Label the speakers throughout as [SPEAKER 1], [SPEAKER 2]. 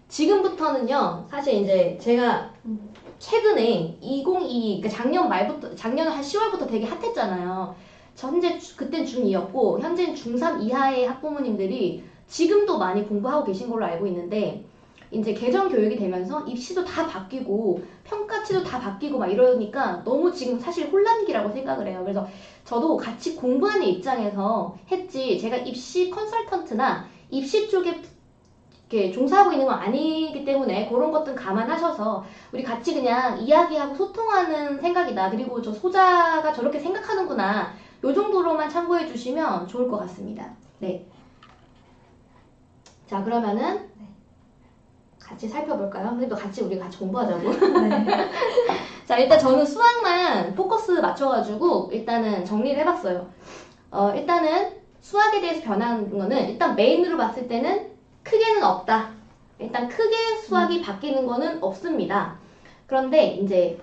[SPEAKER 1] 지금부터는요, 사실 이제 제가 최근에 2022, 그러니까 작년 말부터, 작년 한 10월부터 되게 핫했잖아요. 현재 그땐 중2였고, 현재는 중3 이하의 학부모님들이 지금도 많이 공부하고 계신 걸로 알고 있는데, 이제 개정 교육이 되면서 입시도 다 바뀌고, 평가치도 다 바뀌고 막 이러니까 너무 지금 사실 혼란기라고 생각을 해요. 그래서 저도 같이 공부하는 입장에서 했지, 제가 입시 컨설턴트나 입시 쪽에 이렇게 종사하고 있는 건 아니기 때문에 그런 것들 감안하셔서 우리 같이 그냥 이야기하고 소통하는 생각이다. 그리고 저 소자가 저렇게 생각하는구나. 요 정도로만 참고해 주시면 좋을 것 같습니다. 네. 자, 그러면은 같이 살펴볼까요? 선생님도 같이 우리 같이 공부하자고.
[SPEAKER 2] 네.
[SPEAKER 1] 자, 일단 저는 수학만 포커스 맞춰가지고 일단은 정리를 해봤어요. 일단은 수학에 대해서 변하는 거는 일단 메인으로 봤을 때는 크게는 없다. 일단 크게 수학이 바뀌는 거는 없습니다. 그런데 이제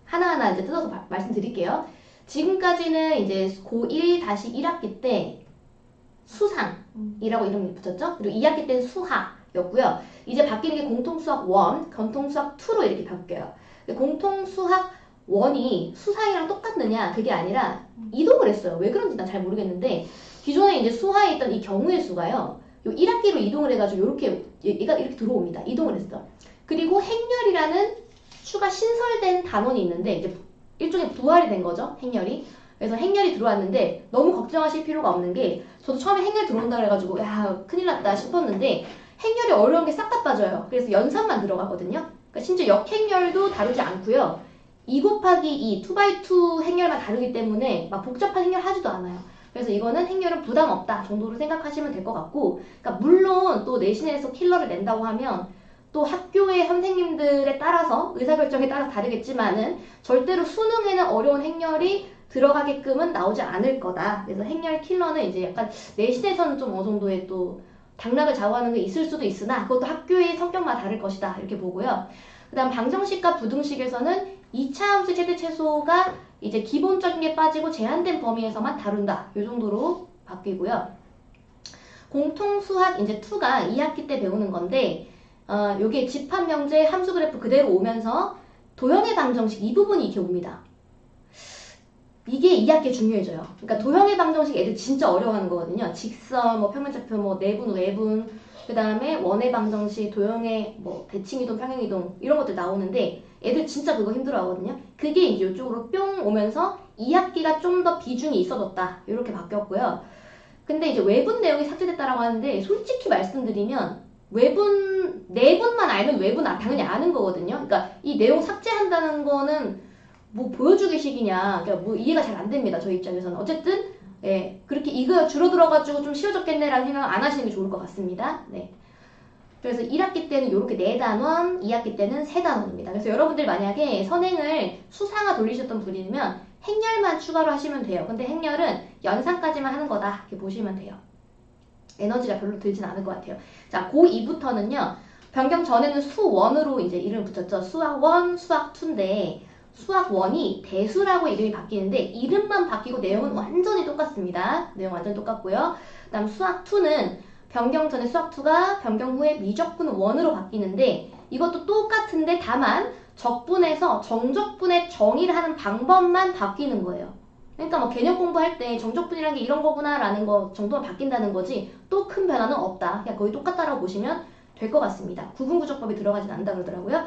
[SPEAKER 1] 하나하나 이제 뜯어서 말씀드릴게요. 지금까지는 이제 고1-1학기 때 수상이라고 이름을 붙였죠. 그리고 2학기 때는 수학이었고요. 이제 바뀌는 게 공통수학 1, 공통수학 2로 이렇게 바뀌어요. 공통수학 1이 수상이랑 똑같느냐 그게 아니라 이동을 했어요. 왜 그런지 난 잘 모르겠는데 기존에 이제 수하에 있던 이 경우의 수가요. 요 1학기로 이동을 해가지고 요렇게 얘가 이렇게 들어옵니다. 이동을 했어. 그리고 행렬이라는 추가 신설된 단원이 있는데 이제 일종의 부활이 된 거죠. 행렬이. 그래서 행렬이 들어왔는데 너무 걱정하실 필요가 없는 게 저도 처음에 행렬 들어온다 그래가지고 야 큰일 났다 싶었는데 행렬이 어려운 게 싹 다 빠져요. 그래서 연산만 들어가거든요. 그러니까 심지어 역행렬도 다루지 않고요. 2 곱하기 2, 2x2 행렬만 다르기 때문에 막 복잡한 행렬 하지도 않아요. 그래서 이거는 행렬은 부담 없다 정도로 생각하시면 될 것 같고, 그러니까 물론 또 내신에서 킬러를 낸다고 하면 또 학교의 선생님들에 따라서 의사결정에 따라 다르겠지만은 절대로 수능에는 어려운 행렬이 들어가게끔은 나오지 않을 거다. 그래서 행렬 킬러는 이제 약간 내신에서는 좀 어느 정도의 또 당락을 좌우하는 게 있을 수도 있으나 그것도 학교의 성격마다 다를 것이다. 이렇게 보고요. 그 다음 방정식과 부등식에서는 2차 함수 최대 최소가 이제 기본적인 게 빠지고 제한된 범위에서만 다룬다. 이 정도로 바뀌고요. 공통수학 이제 2가 2학기 때 배우는 건데 요게 집합명제 함수 그래프 그대로 오면서 도형의 방정식 이 부분이 이렇게 옵니다. 이게 2학기에 중요해져요. 그러니까 도형의 방정식 애들 진짜 어려워하는 거거든요. 직선, 뭐 평면좌표, 뭐 내분, 외분, 그 다음에 원의 방정식, 도형의 뭐 대칭이동, 평행이동 이런 것들 나오는데 애들 진짜 그거 힘들어하거든요. 그게 이제 이쪽으로 뿅 오면서 2학기가 좀 더 비중이 있어졌다. 이렇게 바뀌었고요. 근데 이제 외분 내용이 삭제됐다라고 하는데 솔직히 말씀드리면 외분, 내분만 알면 외분 당연히 아는 거거든요. 그러니까 이 내용 삭제한다는 거는 뭐 보여주기식이냐, 그러니까 뭐 이해가 잘 안 됩니다. 저희 입장에서는. 어쨌든 예, 그렇게 이거 줄어들어가지고 좀 쉬워졌겠네라는 생각 안 하시는 게 좋을 것 같습니다. 네. 그래서 1학기 때는 이렇게 4단원, 2학기 때는 3단원입니다. 그래서 여러분들 만약에 선행을 수상화 돌리셨던 분이면 행렬만 추가로 하시면 돼요. 근데 행렬은 연산까지만 하는 거다. 이렇게 보시면 돼요. 에너지가 별로 들진 않을 것 같아요. 자, 고2부터는요. 변경 전에는 수1으로 이제 이름을 붙였죠. 수학 1, 수학 2인데 수학 1이 대수라고 이름이 바뀌는데 이름만 바뀌고 내용은 완전히 똑같습니다. 내용 완전히 똑같고요. 그 다음 수학 2는 변경 전에 수학 2가 변경 후에 미적분 1으로 바뀌는데 이것도 똑같은데 다만 적분에서 정적분의 정의를 하는 방법만 바뀌는 거예요. 그러니까 뭐 개념 공부할 때 정적분이라는 게 이런 거구나 라는 거 정도만 바뀐다는 거지 또 큰 변화는 없다. 그냥 거의 똑같다라고 보시면 될 것 같습니다. 구분구조법이 들어가진 않는다 그러더라고요.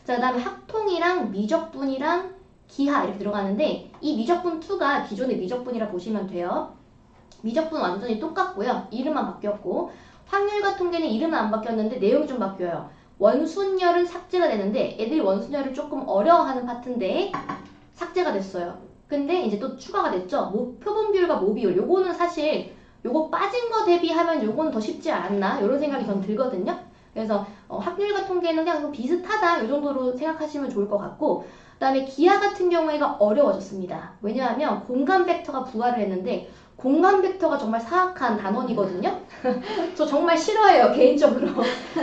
[SPEAKER 1] 자, 그 다음에 학통이랑 미적분이랑 기하 이렇게 들어가는데 이 미적분 2가 기존의 미적분이라 보시면 돼요. 미적분 완전히 똑같고요. 이름만 바뀌었고 확률과 통계는 이름은 안 바뀌었는데 내용이 좀 바뀌어요. 원순열은 삭제가 되는데 애들이 원순열을 조금 어려워하는 파트인데 삭제가 됐어요. 근데 이제 또 추가가 됐죠. 표본 비율과 모 비율. 요거는 사실 요거 빠진 거 대비하면 요거는 더 쉽지 않았나 이런 생각이 전 들거든요. 그래서 확률과 통계는 그냥 비슷하다 이 정도로 생각하시면 좋을 것 같고 그 다음에 기하 같은 경우에가 어려워졌습니다. 왜냐하면 공간 벡터가 부활을 했는데 공간 벡터가 정말 사악한 단원이거든요. 저 정말 싫어해요 개인적으로.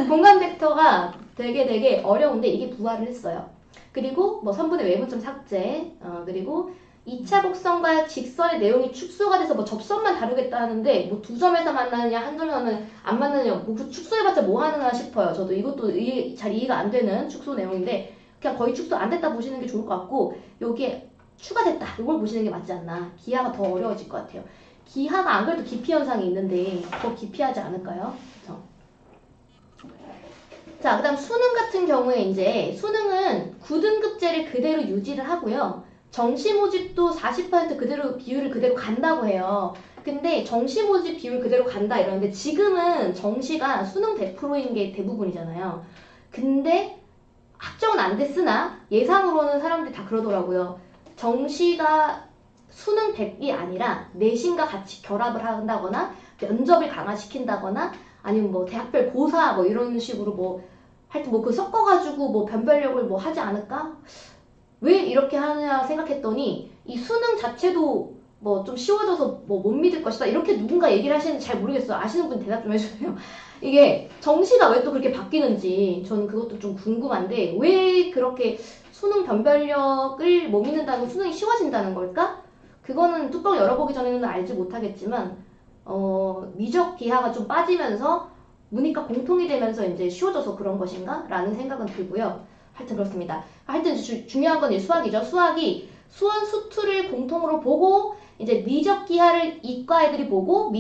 [SPEAKER 1] 공간 벡터가 되게 어려운데 이게 부활을 했어요. 그리고 뭐 선분의 외분점 삭제 그리고 2차 곡선과 직선의 내용이 축소가 돼서 뭐 접선만 다루겠다 하는데 뭐 두 점에서 만나느냐 한 점에서는 안 만나느냐 뭐 축소해봤자 뭐 하느냐 싶어요. 저도 이것도 잘 이해가 안 되는 축소 내용인데 그냥 거의 축소 안 됐다 보시는 게 좋을 것 같고 여기에 추가됐다 이걸 보시는 게 맞지 않나. 기하가 더 어려워질 것 같아요. 기하가 안 그래도 기피 현상이 있는데 더 기피하지 않을까요? 그래서. 자, 그 다음 수능 같은 경우에 이제 수능은 9등급제를 그대로 유지를 하고요. 정시 모집도 40% 그대로 비율을 그대로 간다고 해요. 근데 정시 모집 비율 그대로 간다 이러는데 지금은 정시가 수능 100%인 게 대부분이잖아요. 근데 확정은 안 됐으나 예상으로는 사람들이 다 그러더라고요. 정시가 수능 100이 아니라 내신과 같이 결합을 한다거나 면접을 강화시킨다거나 아니면 뭐 대학별 고사 뭐 이런 식으로 뭐 하여튼 뭐 그 섞어가지고 뭐 변별력을 뭐 하지 않을까? 왜 이렇게 하느냐 생각했더니 이 수능 자체도 뭐 좀 쉬워져서 뭐 못 믿을 것이다 이렇게 누군가 얘기를 하시는지 잘 모르겠어요. 아시는 분 대답 좀 해주세요. 이게 정시가 왜 또 그렇게 바뀌는지 저는 그것도 좀 궁금한데 왜 그렇게 수능 변별력을 못 믿는다고 수능이 쉬워진다는 걸까? 그거는 뚜껑 열어보기 전에는 알지 못하겠지만 미적 기하가 좀 빠지면서 문이과 공통이 되면서 이제 쉬워져서 그런 것인가? 라는 생각은 들고요. 하여튼 그렇습니다. 하여튼 중요한 건 수학이죠. 수학이 수원, 수투를 공통으로 보고 이제 미적 기하를 이과 애들이 보고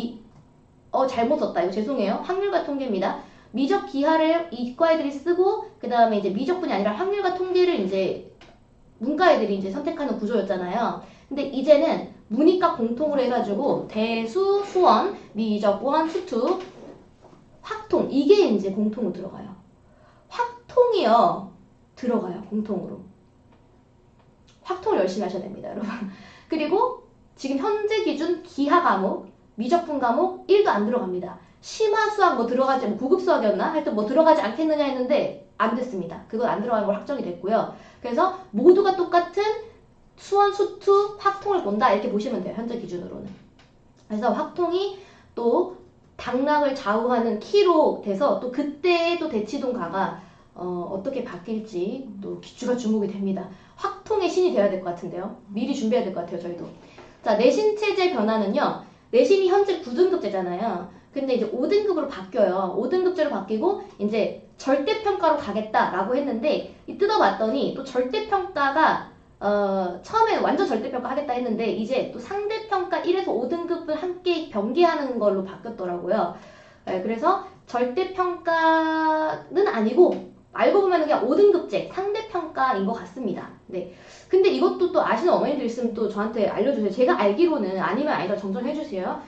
[SPEAKER 1] 잘못 썼다. 이거 죄송해요. 확률과 통계입니다. 미적 기하를 이과 애들이 쓰고 그 다음에 이제 미적분이 아니라 확률과 통계를 이제 문과 애들이 이제 선택하는 구조였잖아요. 근데 이제는 문이과 공통으로 해가지고 대수, 수원, 미적원, 수투, 확통 이게 이제 공통으로 들어가요. 확통이요. 들어가요. 공통으로. 확통을 열심히 하셔야 됩니다. 여러분. 그리고 지금 현재 기준 기하 과목, 미적분 과목 1도 안 들어갑니다. 심화 수학 뭐 들어가지, 뭐 고급 수학이었나? 하여튼 뭐 들어가지 않겠느냐 했는데 안 됐습니다. 그건 안 들어가는 걸 확정이 됐고요. 그래서 모두가 똑같은 수원, 수투, 확통을 본다 이렇게 보시면 돼요. 현재 기준으로는. 그래서 확통이 또 당락을 좌우하는 키로 돼서 또 그때의 또 대치동가가 어떻게 바뀔지 또 기주가 주목이 됩니다. 확통의 신이 되어야 될 것 같은데요. 미리 준비해야 될 것 같아요. 저희도. 자, 내신 체제 변화는요. 내신이 현재 9등급제잖아요. 근데 이제 5등급으로 바뀌어요. 5등급제로 바뀌고 이제 절대평가로 가겠다라고 했는데 뜯어봤더니 또 절대평가가 처음에 완전 절대평가 하겠다 했는데 이제 또 상대평가 1에서 5등급을 함께 병기하는 걸로 바뀌었더라고요. 네, 그래서 절대평가는 아니고 알고 보면 그냥 5등급제 상대평가인 것 같습니다. 네. 근데 이것도 또 아시는 어머니들 있으면 또 저한테 알려주세요. 제가 알기로는 아니면 아니다 정정해주세요.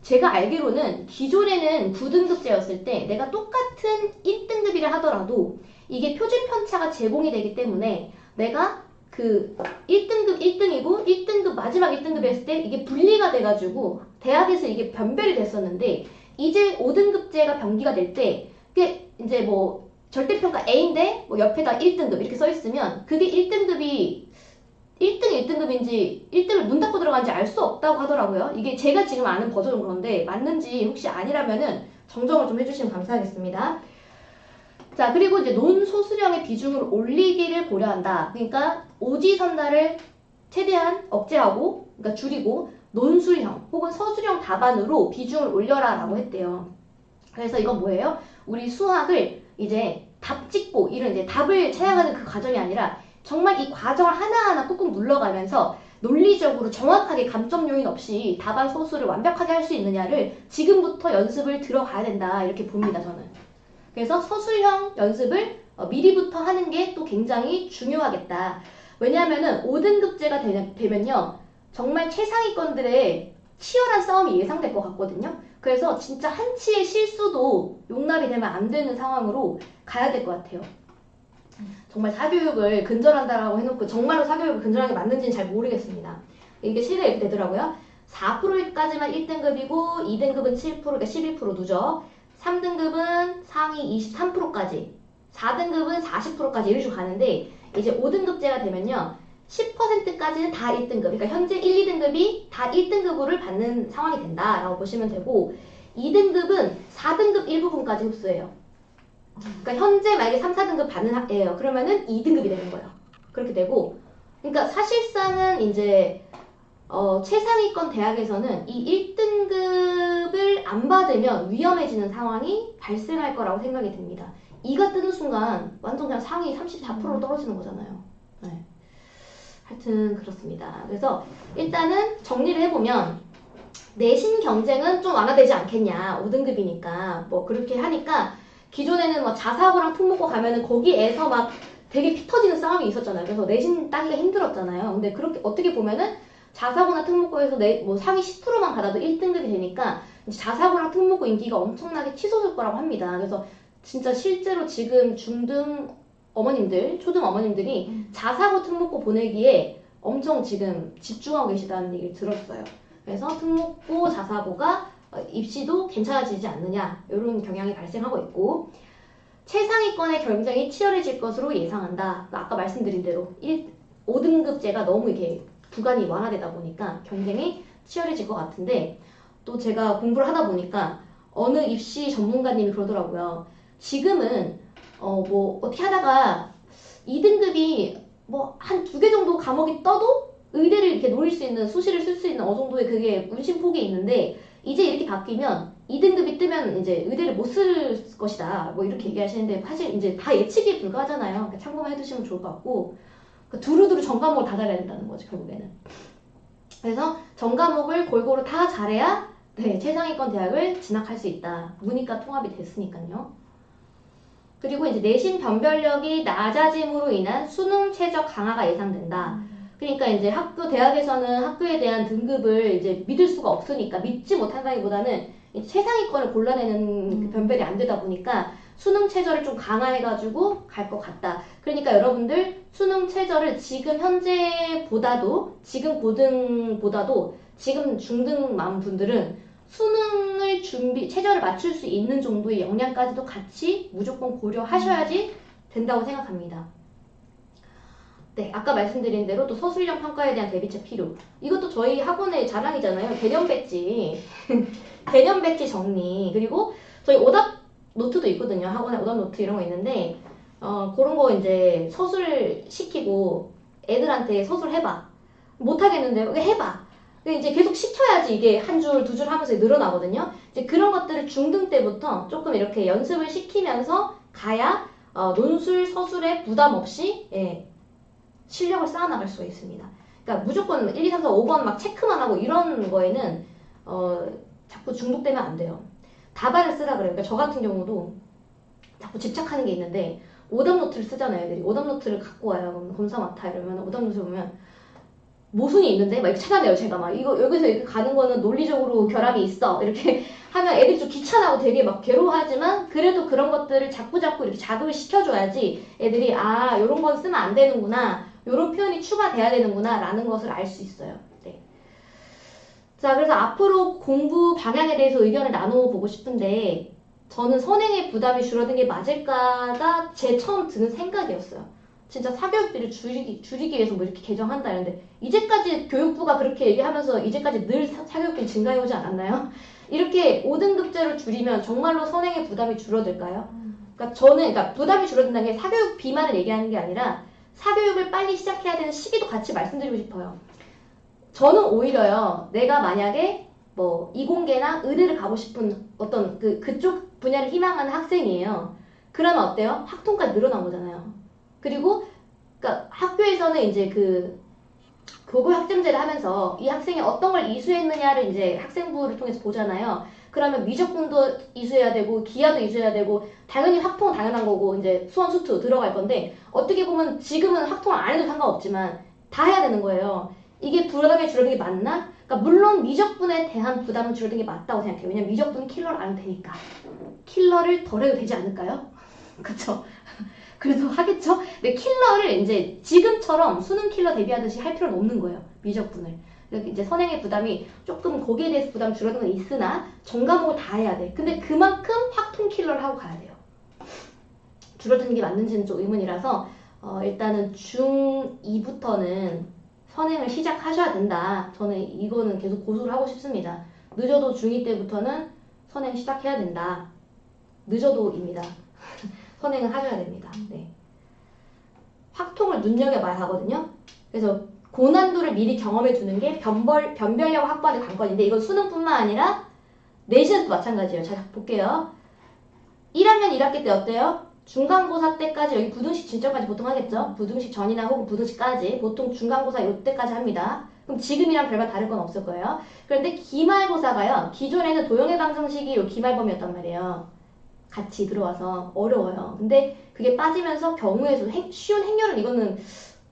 [SPEAKER 1] 제가 알기로는 기존에는 9등급제였을 때 내가 똑같은 1등급이라 하더라도 이게 표준 편차가 제공이 되기 때문에 내가 그 1등급 1등이고 1등급 마지막 1등급 했을 때 이게 분리가 돼가지고 대학에서 이게 변별이 됐었는데 이제 5등급제가 병기가 될 때 그게 이제 뭐 절대평가 A인데 뭐 옆에다 1등급 이렇게 써있으면 그게 1등급이 1등 1등급인지 1등을 문 닫고 들어간지 알 수 없다고 하더라고요. 이게 제가 지금 아는 버전은 그런데 맞는지 혹시 아니라면은 정정을 좀 해주시면 감사하겠습니다. 자, 그리고 이제 논소수령의 비중을 올리기를 고려한다. 그러니까 오지선다를 최대한 억제하고, 그러니까 줄이고 논술형 혹은 서술형 답안으로 비중을 올려라 라고 했대요. 그래서 이건 뭐예요? 우리 수학을 이제 답 찍고 이런 이제 답을 찾아가는 그 과정이 아니라 정말 이 과정을 하나하나 꾹꾹 눌러가면서 논리적으로 정확하게 감점 요인 없이 답안 소수를 완벽하게 할 수 있느냐를 지금부터 연습을 들어가야 된다 이렇게 봅니다 저는. 그래서 서술형 연습을 미리부터 하는 게 또 굉장히 중요하겠다. 왜냐하면은 5등급제가 되면요 정말 최상위권들의 치열한 싸움이 예상될 것 같거든요. 그래서 진짜 한치의 실수도 용납이 되면 안 되는 상황으로 가야 될 것 같아요. 정말 사교육을 근절한다라고 해놓고 정말로 사교육을 근절하는 게 맞는지는 잘 모르겠습니다. 이게 실에 이렇게 되더라고요. 4%까지만 1등급이고 2등급은 7%, 그러니까 11% 누적. 3등급은 상위 23%까지. 4등급은 40%까지 이런 식으로 가는데 이제 5등급제가 되면요. 10%까지는 다 1등급. 그러니까 현재 1, 2등급이 다 1등급을 받는 상황이 된다라고 보시면 되고 2등급은 4등급 일부분까지 흡수해요. 그러니까 현재 만약에 3, 4등급 받는 학예요. 그러면은 2등급이 되는 거예요. 그렇게 되고, 그러니까 사실상은 이제 최상위권 대학에서는 이 1등급을 안 받으면 위험해지는 상황이 발생할 거라고 생각이 듭니다. 이가 뜨는 순간 완전 그냥 상위 34%로 떨어지는 거잖아요. 네. 하여튼 그렇습니다. 그래서 일단은 정리를 해보면 내신 경쟁은 좀 완화되지 않겠냐. 5등급이니까 뭐 그렇게 하니까 기존에는 뭐 자사고랑 특목고 가면은 거기에서 막 되게 피 터지는 싸움이 있었잖아요. 그래서 내신 따기가 힘들었잖아요. 근데 그렇게 어떻게 보면은 자사고나 특목고에서 뭐 상위 10%만 받아도 1등급이 되니까 이제 자사고랑 특목고 인기가 엄청나게 치솟을 거라고 합니다. 그래서 진짜 실제로 지금 중등 어머님들, 초등 어머님들이 자사고 특목고 보내기에 엄청 지금 집중하고 계시다는 얘기를 들었어요. 그래서 특목고 자사고가 입시도 괜찮아지지 않느냐 이런 경향이 발생하고 있고 최상위권의 경쟁이 치열해질 것으로 예상한다. 아까 말씀드린 대로 5등급제가 너무 이렇게 구간이 완화되다 보니까 경쟁이 치열해질 것 같은데 또 제가 공부를 하다 보니까 어느 입시 전문가님이 그러더라고요. 지금은 뭐 어떻게 하다가 2등급이 뭐 한 2개 정도 과목이 떠도 의대를 이렇게 노릴 수 있는 수시를 쓸 수 있는 어느 정도의 그게 문신폭이 있는데 이제 이렇게 바뀌면 2등급이 뜨면 이제 의대를 못 쓸 것이다. 뭐 이렇게 얘기하시는데 사실 이제 다 예측이 불가하잖아요. 그러니까 참고만 해두시면 좋을 것 같고 그러니까 두루두루 전과목을 다 잘해야 된다는 거죠 결국에는. 그래서 전과목을 골고루 다 잘해야 네, 최상위권 대학을 진학할 수 있다. 문이과 통합이 됐으니까요. 그리고 이제 내신 변별력이 낮아짐으로 인한 수능 최저 강화가 예상된다. 그러니까 이제 대학에서는 학교에 대한 등급을 이제 믿을 수가 없으니까 믿지 못한다기보다는 최상위권을 골라내는 그 변별이 안 되다 보니까 수능 최저를 좀 강화해가지고 갈 것 같다. 그러니까 여러분들 수능 최저를 지금 현재보다도 지금 고등보다도 지금 중등만 분들은 수능을 최저를 맞출 수 있는 정도의 역량까지도 같이 무조건 고려하셔야지 된다고 생각합니다. 네, 아까 말씀드린 대로 또 서술형 평가에 대한 대비책 필요. 이것도 저희 학원의 자랑이잖아요. 개념 배지. 개념 배지 정리. 그리고 저희 오답 노트도 있거든요. 학원에 오답 노트 이런 거 있는데, 그런 거 이제 서술 시키고 애들한테 서술 해봐. 못하겠는데요? 해봐. 이제 계속 시켜야지 이게 한 줄, 두 줄 하면서 늘어나거든요. 이제 그런 것들을 중등 때부터 조금 이렇게 연습을 시키면서 가야 논술, 서술에 부담 없이 실력을 쌓아나갈 수가 있습니다. 그러니까 무조건 1, 2, 3, 4, 5번 막 체크만 하고 이런 거에는 자꾸 중독되면 안 돼요. 답안을 쓰라 그래요. 그러니까 저 같은 경우도 자꾸 집착하는 게 있는데 오답 노트를 쓰잖아요. 애들이 오답 노트를 갖고 와요. 그럼 검사 맡아 이러면 오답 노트 보면 모순이 있는데 막 이렇게 찾아내요. 제가 막 이거 여기서 이렇게 가는 거는 논리적으로 결함이 있어 이렇게 하면 애들이 좀 귀찮아하고 되게 막 괴로워하지만 그래도 그런 것들을 자꾸 이렇게 자극을 시켜줘야지 애들이 아 이런 건 쓰면 안 되는구나 이런 표현이 추가돼야 되는구나 라는 것을 알 수 있어요. 네. 자 그래서 앞으로 공부 방향에 대해서 의견을 나눠보고 싶은데 저는 선행의 부담이 줄어든 게 맞을까가 제 처음 드는 생각이었어요. 진짜 사교육비를 줄이기 위해서 뭐 이렇게 개정한다 이런데 이제까지 교육부가 그렇게 얘기하면서 이제까지 늘 사교육비 증가해오지 않았나요? 이렇게 5등급제로 줄이면 정말로 선행의 부담이 줄어들까요? 그러니까 부담이 줄어든다는 게 사교육비만을 얘기하는 게 아니라 사교육을 빨리 시작해야 되는 시기도 같이 말씀드리고 싶어요. 저는 오히려요. 내가 만약에 뭐 이공계나 의대를 가고 싶은 어떤 그쪽 분야를 희망하는 학생이에요. 그러면 어때요? 학통까지 늘어난 거잖아요. 그리고 그러니까 학교에서는 이제 교구 학점제를 하면서 이 학생이 어떤 걸 이수했느냐를 이제 학생부를 통해서 보잖아요. 그러면 미적분도 이수해야 되고 기하도 이수해야 되고 당연히 학통은 당연한 거고 이제 수원 수투 들어갈 건데 어떻게 보면 지금은 학통을 안 해도 상관없지만 다 해야 되는 거예요. 이게 부담이 줄어든 게 맞나? 그러니까 물론 미적분에 대한 부담은 줄어든 게 맞다고 생각해요. 왜냐면 미적분은 킬러를 안 해도 되니까. 킬러를 덜 해도 되지 않을까요? 그쵸? 그래서 하겠죠? 근데 킬러를 이제 지금처럼 수능 킬러 대비하듯이 할 필요는 없는 거예요. 미적분을. 이제 선행의 부담이 조금 거기에 대해서 부담 줄어든 건 있으나 전과목을 다 해야 돼. 근데 그만큼 확통 킬러를 하고 가야 돼요. 줄어드는 게 맞는지는 좀 의문이라서 일단은 중2부터는 선행을 시작하셔야 된다. 저는 이거는 계속 고수를 하고 싶습니다. 늦어도 중2 때부터는 선행 시작해야 된다. 늦어도입니다. 선행을 하셔야 됩니다. 네. 확통을 눈여겨봐야 하거든요. 그래서 고난도를 미리 경험해 두는 게 변별력 확보하는 관건인데 이건 수능뿐만 아니라 내신에서도 마찬가지예요. 자, 볼게요. 1학년 1학기 때 어때요? 중간고사 때까지 여기 부등식 진점까지 보통 하겠죠? 부등식 전이나 혹은 부등식까지 보통 중간고사 이때까지 합니다. 그럼 지금이랑 별반 다를 건 없을 거예요. 그런데 기말고사가요. 기존에는 도형의 방정식이 요 기말범위였단 말이에요. 같이 들어와서 어려워요. 근데 그게 빠지면서 경우의 수, 쉬운 행렬은 이거는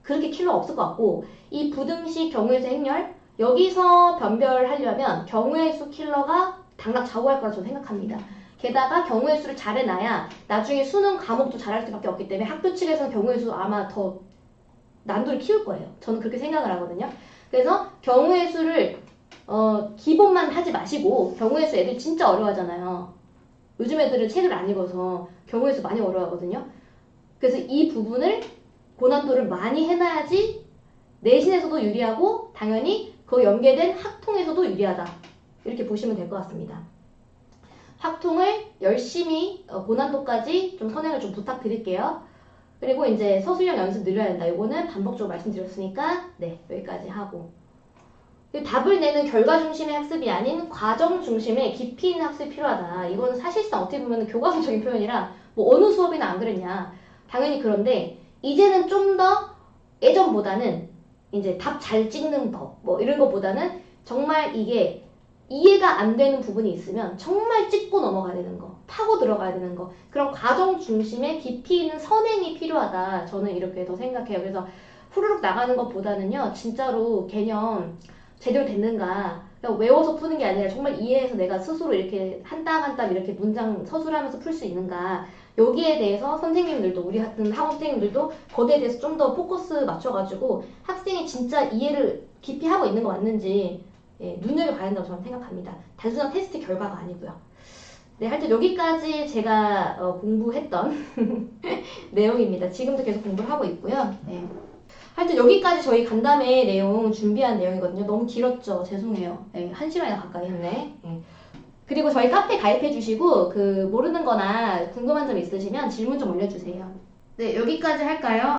[SPEAKER 1] 그렇게 킬러 없을 것 같고 이 부등식 경우의 수 행렬 여기서 변별하려면 경우의 수 킬러가 당락 좌우할 거라 저는 생각합니다. 게다가 경우의 수를 잘 해놔야 나중에 수능 과목도 잘할 수밖에 없기 때문에 학교 측에서는 경우의 수 아마 더 난도를 키울 거예요. 저는 그렇게 생각을 하거든요. 그래서 경우의 수를 기본만 하지 마시고 경우의 수 애들 진짜 어려워하잖아요. 요즘 애들은 책을 안 읽어서 경우의 수 많이 어려워하거든요. 그래서 이 부분을 고난도를 많이 해놔야지 내신에서도 유리하고 당연히 그 연계된 학통에서도 유리하다. 이렇게 보시면 될 것 같습니다. 학통을 열심히 고난도까지 좀 선행을 좀 부탁드릴게요. 그리고 이제 서술형 연습 늘려야 된다. 이거는 반복적으로 말씀드렸으니까 네, 여기까지 하고 답을 내는 결과 중심의 학습이 아닌 과정 중심의 깊이 있는 학습이 필요하다. 이건 사실상 어떻게 보면 교과서적인 표현이라 뭐 어느 수업이나 안 그랬냐. 당연히 그런데 이제는 좀 더 예전보다는 이제 답 잘 찍는 법 뭐 이런 것보다는 정말 이게 이해가 안 되는 부분이 있으면 정말 찍고 넘어가야 되는 거, 파고 들어가야 되는 거 그런 과정 중심의 깊이 있는 선행이 필요하다. 저는 이렇게 더 생각해요. 그래서 후루룩 나가는 것보다는요. 진짜로 개념 제대로 됐는가 그냥 외워서 푸는 게 아니라 정말 이해해서 내가 스스로 이렇게 한 땀 한 땀 이렇게 문장 서술하면서 풀 수 있는가 여기에 대해서 선생님들도 우리 같은 학원 선생님들도 거기에 대해서 좀 더 포커스 맞춰가지고 학생이 진짜 이해를 깊이 하고 있는 거 맞는지 예, 눈여겨봐야 한다고 저는 생각합니다. 단순한 테스트 결과가 아니고요. 네, 하여튼 여기까지 제가 공부했던 내용입니다. 지금도 계속 공부를 하고 있고요. 네. 하여튼 여기까지 저희 간담회 내용 준비한 내용이거든요. 너무 길었죠? 죄송해요. 네, 1시간이나 가까이 했네. 네. 그리고 저희 카페 가입해 주시고 모르는 거나 궁금한 점 있으시면 질문 좀 올려주세요. 네, 여기까지 할까요?